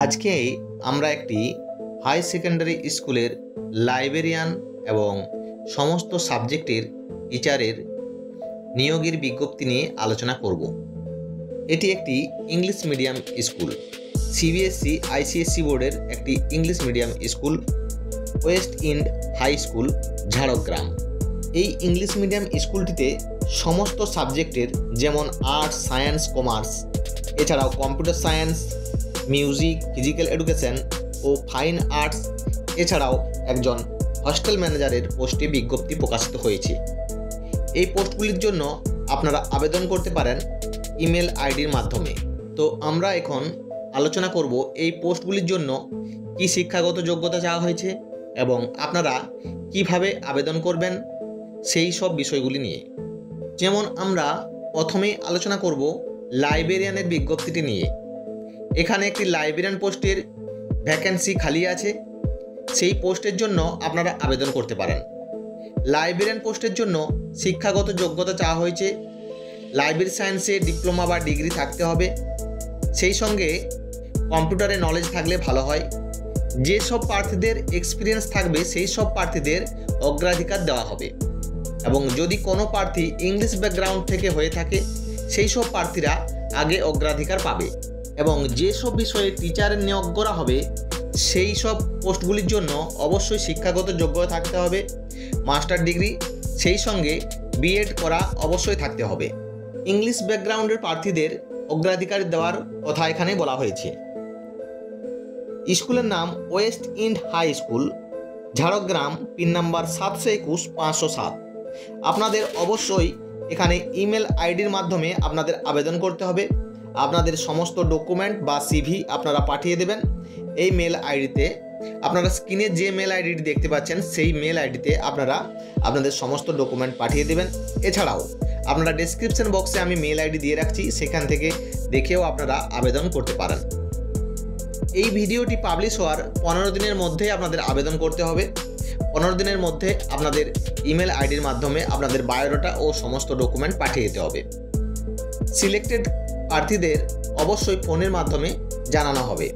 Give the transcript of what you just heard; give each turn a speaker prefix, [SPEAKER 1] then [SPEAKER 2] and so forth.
[SPEAKER 1] আজকে আমরা একটি হাই সেকেন্ডারি স্কুলের লাইব্রেরিয়ান এবং সমস্ত সাবজেক্টের টিচারের নিয়োগের বিজ্ঞপ্তি নিয়ে আলোচনা করব। এটি একটি English medium school, CBSE ICSE বোর্ডের একটি English medium school, west end high school, Jhargram. এই ইংলিশ মিডিয়াম স্কুলটিতে সমস্ত সাবজেক্টের যেমন আর্টস, সায়েন্স, কমার্স, এছাড়াও computer science, music, physical education ও ফাইন আর্টস, এছাড়াও একজন হস্টেল ম্যানেজারের পোস্টে বিজ্ঞপ্তি প্রকাশিত হয়েছে। এই পোস্টগুলির জন্য আপনারা আবেদন করতে পারেন ইমেল আইডির মাধ্যমে। তো আমরা এখন আলোচনা করব এই পোস্টগুলির জন্য কি শিক্ষাগত যোগ্যতা চাওয়া হয়েছে এবং আপনারা কিভাবে আবেদন করবেন সেই সব বিষয়গুলি নিয়ে। যেমন আমরা প্রথমেই আলোচনা করব লাইব্রেরিয়ানের বিজ্ঞপ্তিটি নিয়ে। এখানে একটি লাইব্রেরিয়ান পোস্টের ভ্যাকেন্সি খালি আছে, সেই পোস্টের জন্য আপনারা আবেদন করতে পারেন। লাইব্রেরিয়ান পোস্টের জন্য শিক্ষাগত যোগ্যতা চাওয়া হয়েছে, লাইব্রেরি সায়েন্সে ডিপ্লোমা বা ডিগ্রি থাকতে হবে, সেই সঙ্গে কম্পিউটারে নলেজ থাকলে ভালো হয়। যেসব প্রার্থীদের এক্সপিরিয়েন্স থাকবে সেই সব প্রার্থীদের অগ্রাধিকার দেওয়া হবে এবং যদি কোনো প্রার্থী ইংলিশ ব্যাকগ্রাউন্ড থেকে হয়ে থাকে সেই সব প্রার্থীরা আগে অগ্রাধিকার পাবে। এবং যেসব বিষয়ে টিচারের নিয়োগ করা হবে সেই সব পোস্টগুলির জন্য অবশ্যই শিক্ষাগত যোগ্যতা থাকতে হবে, মাস্টার ডিগ্রি, সেই সঙ্গে বিএড করা অবশ্যই থাকতে হবে। ইংলিশ ব্যাকগ্রাউন্ডের প্রার্থীদের অগ্রাধিকার দেওয়ার কথা এখানে বলা হয়েছে। স্কুলের নাম west end high school, Jhargram, pin number 721-507। আপনাদের অবশ্যই এখানে ইমেল আইডির মাধ্যমে আপনাদের আবেদন করতে হবে। আপনাদের সমস্ত ডকুমেন্ট বা সিভি আপনারা পাঠিয়ে দেবেন এই মেল আইডিতে। আপনারা স্ক্রিনে যে মেল আইডিটি দেখতে পাচ্ছেন সেই মেল আইডিতে আপনারা আপনাদের সমস্ত ডকুমেন্ট পাঠিয়ে দেবেন। এছাড়াও আপনারা ডেসক্রিপশন বক্সে আমি মেল আইডি দিয়ে রাখছি, সেখান থেকে দেখেও আপনারা আবেদন করতে পারেন। এই ভিডিওটি পাবলিশ হওয়ার 15 দিনের মধ্যে আপনাদের আবেদন করতে হবে। 15 দিনের মধ্যে আপনাদের ইমেল আইডির মাধ্যমে আপনাদের বায়োডাটা ও সমস্ত ডকুমেন্ট পাঠিয়ে দিতে হবে। সিলেক্টেড প্রার্থীদের অবশ্যই ফোনের মাধ্যমে জানানো হবে।